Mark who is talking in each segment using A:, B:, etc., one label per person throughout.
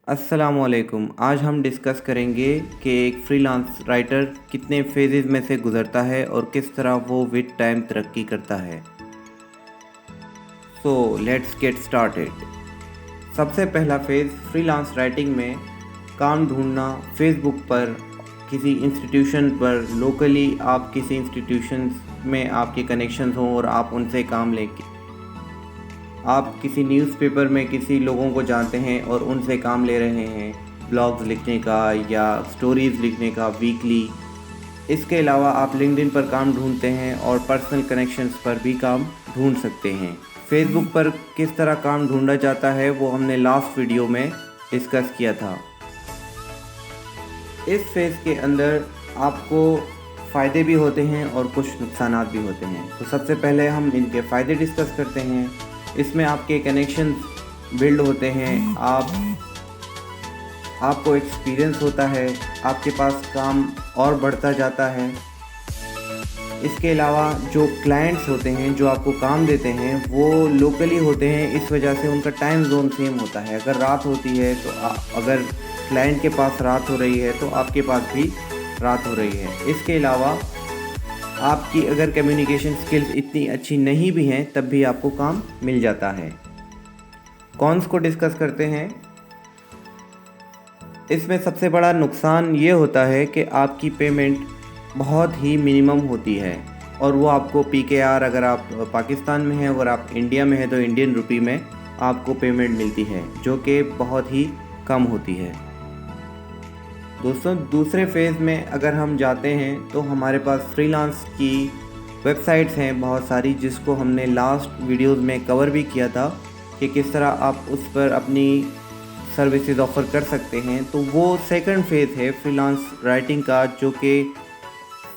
A: अस्सलामुअलैकुम। आज हम डिस्कस करेंगे कि एक फ्रीलांस राइटर कितने फेजेस में से गुज़रता है और किस तरह वो विद टाइम तरक्की करता है। So let's get started. सबसे पहला फ़ेज़ फ्रीलांस राइटिंग में काम ढूंढना। फेसबुक पर किसी इंस्टीट्यूशन पर लोकली आप किसी इंस्टीट्यूशंस में आपके कनेक्शंस हों और आप उनसे काम लेके आप किसी न्यूज़पेपर में किसी लोगों को जानते हैं और उनसे काम ले रहे हैं, ब्लॉग्स लिखने का या स्टोरीज़ लिखने का वीकली। इसके अलावा आप लिंक्डइन पर काम ढूंढते हैं और पर्सनल कनेक्शंस पर भी काम ढूंढ सकते हैं। फेसबुक पर किस तरह काम ढूंढा जाता है वो हमने लास्ट वीडियो में डिस्कस किया था। इस फेज़ के अंदर आपको फ़ायदे भी होते हैं और कुछ नुकसानात भी होते हैं। तो सबसे पहले हम इनके फ़ायदे डिस्कस करते हैं। इसमें आपके कनेक्शंस बिल्ड होते हैं, आपको एक्सपीरियंस होता है, आपके पास काम और बढ़ता जाता है। इसके अलावा जो क्लाइंट्स होते हैं जो आपको काम देते हैं वो लोकली होते हैं, इस वजह से उनका टाइम जोन सेम होता है। अगर रात होती है तो अगर क्लाइंट के पास रात हो रही है तो आपके पास भी रात हो रही है। इसके अलावा आपकी अगर कम्युनिकेशन स्किल्स इतनी अच्छी नहीं भी हैं तब भी आपको काम मिल जाता है। कॉन्स को डिस्कस करते हैं। इसमें सबसे बड़ा नुकसान ये होता है कि आपकी पेमेंट बहुत ही मिनिमम होती है और वो आपको PKR, अगर आप पाकिस्तान में हैं, अगर आप इंडिया में हैं तो इंडियन रुपी में आपको पेमेंट मिलती है, जो कि बहुत ही कम होती है। दोस्तों, दूसरे फेज़ में अगर हम जाते हैं तो हमारे पास फ्रीलांस की वेबसाइट्स हैं बहुत सारी, जिसको हमने लास्ट वीडियोस में कवर भी किया था कि किस तरह आप उस पर अपनी सर्विसेज ऑफ़र कर सकते हैं। तो वो सेकंड फेज़ है फ्रीलांस राइटिंग का, जो कि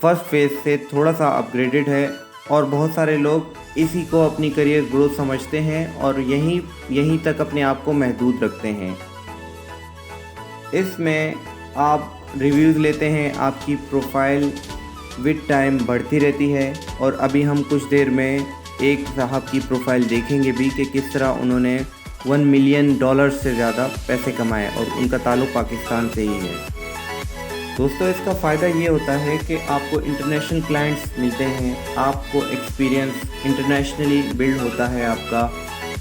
A: फर्स्ट फेज़ से थोड़ा सा अपग्रेडेड है और बहुत सारे लोग इसी को अपनी करियर ग्रोथ समझते हैं और यहीं तक अपने आप को महदूद रखते हैं। इसमें आप रिव्यूज़ लेते हैं, आपकी प्रोफाइल विद टाइम बढ़ती रहती है और अभी हम कुछ देर में एक साहब की प्रोफाइल देखेंगे भी कि किस तरह उन्होंने $1 मिलियन से ज़्यादा पैसे कमाए और उनका ताल्लुक़ पाकिस्तान से ही है। दोस्तों, इसका फ़ायदा ये होता है कि आपको इंटरनेशनल क्लाइंट्स मिलते हैं, आपको एक्सपीरियंस इंटरनेशनली बिल्ड होता है आपका।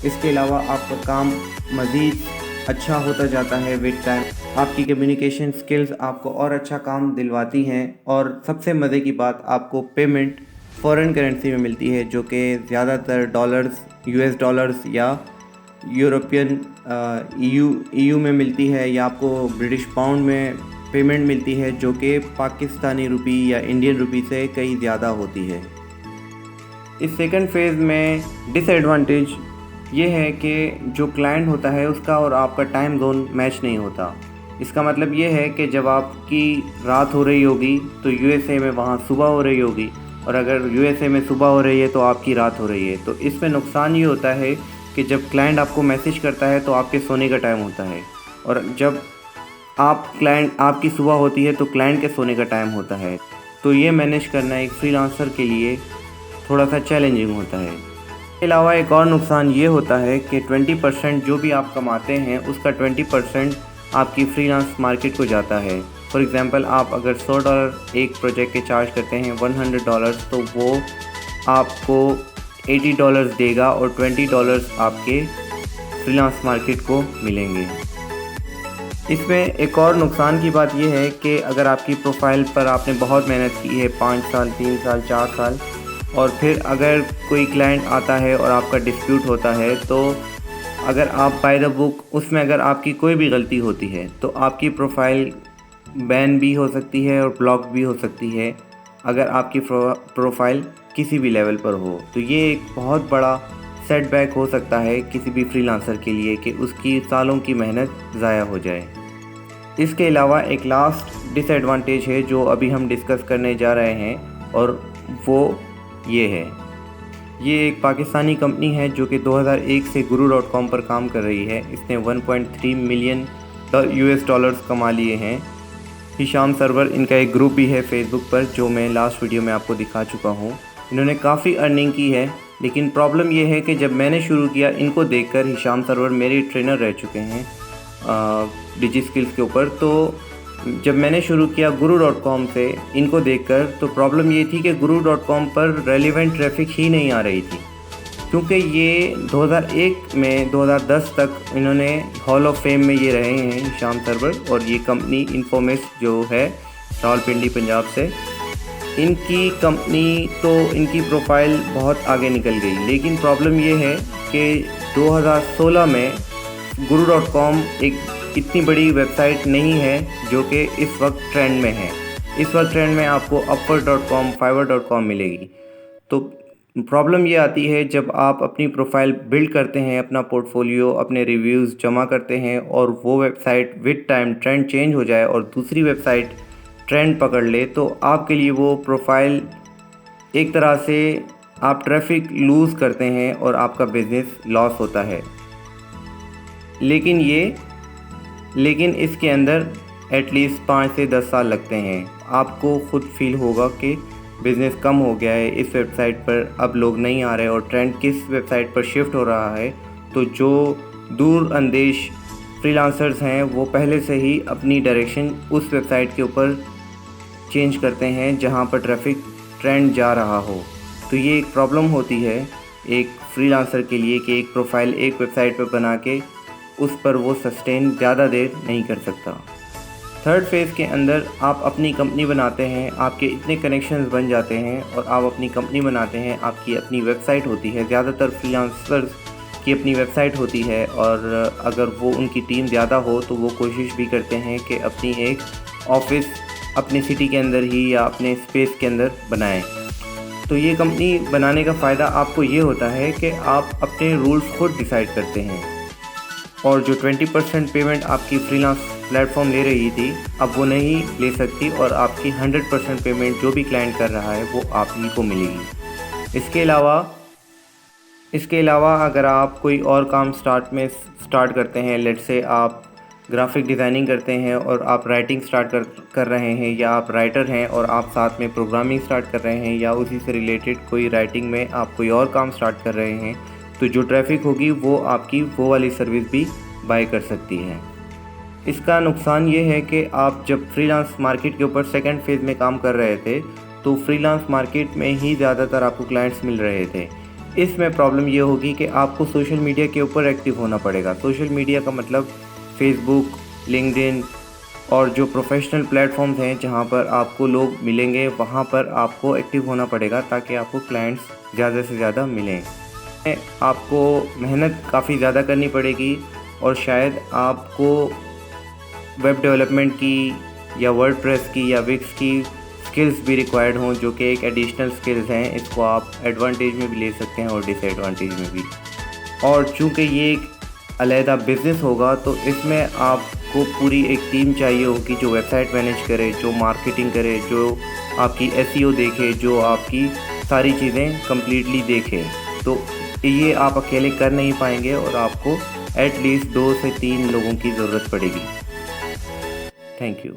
A: इसके अलावा आपका काम मज़ीद अच्छा होता जाता है विद टाइम। आपकी कम्युनिकेशन स्किल्स आपको और अच्छा काम दिलवाती हैं और सबसे मज़े की बात, आपको पेमेंट फ़ॉरेन करेंसी में मिलती है, जो कि ज़्यादातर डॉलर्स, US डॉलर्स या यूरोपियन EU में मिलती है, या आपको ब्रिटिश पाउंड में पेमेंट मिलती है, जो कि पाकिस्तानी रुपी या इंडियन रुपी से कहीं ज़्यादा होती है। इस सेकंड फेज़ में डिसएडवांटेज ये है कि जो क्लाइंट होता है उसका और आपका टाइम जोन मैच नहीं होता। इसका मतलब ये है कि जब आपकी रात हो रही होगी तो USA में वहाँ सुबह हो रही होगी, और अगर USA में सुबह हो रही है तो आपकी रात हो रही है। तो इसमें नुकसान ये होता है कि जब क्लाइंट आपको मैसेज करता है तो आपके सोने का टाइम होता है, और जब आपकी सुबह होती है तो क्लाइंट के सोने का टाइम होता है। तो ये मैनेज करना एक फ्रीलांसर के लिए थोड़ा सा चैलेंजिंग होता है। इसके अलावा एक और नुकसान ये होता है कि 20% जो भी आप कमाते हैं उसका 20% आपकी फ्रीलांस मार्केट को जाता है। फॉर एग्ज़ाम्पल, आप अगर $100 एक प्रोजेक्ट के चार्ज करते हैं, $100, तो वो आपको $80 देगा और $20 आपके फ्रीलांस मार्केट को मिलेंगे। इसमें एक और नुकसान की बात यह है कि अगर आपकी प्रोफाइल पर आपने बहुत मेहनत की है, 5 साल, 3 साल, 4 साल, और फिर अगर कोई क्लाइंट आता है और आपका डिस्प्यूट होता है, तो अगर आप बाय द बुक उसमें अगर आपकी कोई भी गलती होती है तो आपकी प्रोफाइल बैन भी हो सकती है और ब्लॉक भी हो सकती है, अगर आपकी प्रोफाइल किसी भी लेवल पर हो। तो ये एक बहुत बड़ा सेटबैक हो सकता है किसी भी फ्रीलांसर के लिए कि उसकी सालों की मेहनत ज़ाया हो जाए। इसके अलावा एक लास्ट डिसएडवांटेज है जो अभी हम डिस्कस करने जा रहे हैं, और वो ये है। ये एक पाकिस्तानी कंपनी है जो कि 2001 से guru.com पर काम कर रही है। इसने $1.3 मिलियन कमा लिए हैं। हिशाम सरवर इनका एक ग्रुप भी है फेसबुक पर, जो मैं लास्ट वीडियो में आपको दिखा चुका हूँ। इन्होंने काफ़ी अर्निंग की है, लेकिन प्रॉब्लम ये है कि जब मैंने शुरू किया इनको देखकर हिशाम सरवर मेरे ट्रेनर रह चुके हैं डिजी स्किल्स के ऊपर। तो जब मैंने शुरू किया guru.com से इनको देखकर, तो प्रॉब्लम ये थी कि guru.com पर रेलिवेंट ट्रैफिक ही नहीं आ रही थी, क्योंकि ये 2001 में 2010 तक इन्होंने हॉल ऑफ फेम में ये रहे हैं शाम सर्वर, और ये कंपनी इन्फोमिस्ट जो है रावलपिंडी पंजाब से, इनकी कंपनी तो इनकी प्रोफाइल बहुत आगे निकल गई। लेकिन प्रॉब्लम ये है कि 2016 में guru.com एक इतनी बड़ी वेबसाइट नहीं है जो कि इस वक्त ट्रेंड में है। इस वक्त ट्रेंड में आपको upwork.com, fiverr.com मिलेगी। तो प्रॉब्लम ये आती है जब आप अपनी प्रोफाइल बिल्ड करते हैं, अपना पोर्टफोलियो, अपने रिव्यूज़ जमा करते हैं, और वो website with time trend change हो जाए और दूसरी वेबसाइट ट्रेंड पकड़ ले, तो आपके लिए वो प्रोफाइल एक तरह से आप ट्रैफिक लूज़ करते हैं और आपका बिज़नेस लॉस होता है। लेकिन इसके अंदर एटलीस्ट 5 से 10 साल लगते हैं। आपको खुद फील होगा कि बिज़नेस कम हो गया है, इस वेबसाइट पर अब लोग नहीं आ रहे और ट्रेंड किस वेबसाइट पर शिफ्ट हो रहा है। तो जो दूर अंदेश फ्रीलांसर्स हैं वो पहले से ही अपनी डायरेक्शन उस वेबसाइट के ऊपर चेंज करते हैं जहां पर ट्रैफिक ट्रेंड जा रहा हो। तो ये एक प्रॉब्लम होती है एक फ्रीलांसर के लिए कि एक प्रोफाइल एक वेबसाइट पर बना के उस पर वो सस्टेन ज़्यादा देर नहीं कर सकता। थर्ड फेज़ के अंदर आप अपनी कंपनी बनाते हैं, आपके इतने कनेक्शंस बन जाते हैं और आप अपनी कंपनी बनाते हैं, आपकी अपनी वेबसाइट होती है। ज़्यादातर फ्रीलांसर्स की अपनी वेबसाइट होती है, और अगर वो उनकी टीम ज़्यादा हो तो वो कोशिश भी करते हैं कि अपनी एक ऑफ़िस अपनी सिटी के अंदर ही या अपने स्पेस के अंदर बनाएं। तो ये कंपनी बनाने का फ़ायदा आपको ये होता है कि आप अपने रूल्स खुद डिसाइड करते हैं, और जो 20% पेमेंट आपकी फ्रीलांस प्लेटफॉर्म ले रही थी अब वो नहीं ले सकती, और आपकी 100% पेमेंट जो भी क्लाइंट कर रहा है वो आप ही को मिलेगी। इसके अलावा अगर आप कोई और काम स्टार्ट करते हैं, लेट से आप ग्राफिक डिज़ाइनिंग करते हैं और आप राइटिंग स्टार्ट कर रहे हैं, या आप राइटर हैं और आप साथ में प्रोग्रामिंग स्टार्ट कर रहे हैं, या उसी से रिलेटेड कोई राइटिंग में आप कोई और काम स्टार्ट कर रहे हैं, तो जो ट्रैफिक होगी वो आपकी वो वाली सर्विस भी बाय कर सकती है। इसका नुकसान ये है कि आप जब फ्रीलांस मार्केट के ऊपर सेकंड फेज़ में काम कर रहे थे तो फ्रीलांस मार्केट में ही ज़्यादातर आपको क्लाइंट्स मिल रहे थे। इसमें प्रॉब्लम ये होगी कि आपको सोशल मीडिया के ऊपर एक्टिव होना पड़ेगा। सोशल मीडिया का मतलब फेसबुक, लिंक्डइन और जो प्रोफेशनल प्लेटफॉर्म्स हैं जहाँ पर आपको लोग मिलेंगे, वहाँ पर आपको एक्टिव होना पड़ेगा ताकि आपको क्लाइंट्स ज़्यादा से ज़्यादा मिलें। आपको मेहनत काफ़ी ज़्यादा करनी पड़ेगी, और शायद आपको वेब डेवलपमेंट की या वर्डप्रेस की या विक्स की स्किल्स भी रिक्वायर्ड हों, जो कि एक एडिशनल स्किल्स हैं। इसको आप एडवांटेज में भी ले सकते हैं और डिसएडवांटेज में भी। और चूँकि ये एक अलहदा बिज़नेस होगा तो इसमें आपको पूरी एक टीम चाहिए होगी जो वेबसाइट मैनेज करे, जो मार्केटिंग करे, जो आपकी एसईओ देखे, जो आपकी सारी चीज़ें कम्प्लीटली देखे। तो ये आप अकेले कर नहीं पाएंगे और आपको एटलीस्ट 2 से 3 लोगों की ज़रूरत पड़ेगी। Thank you.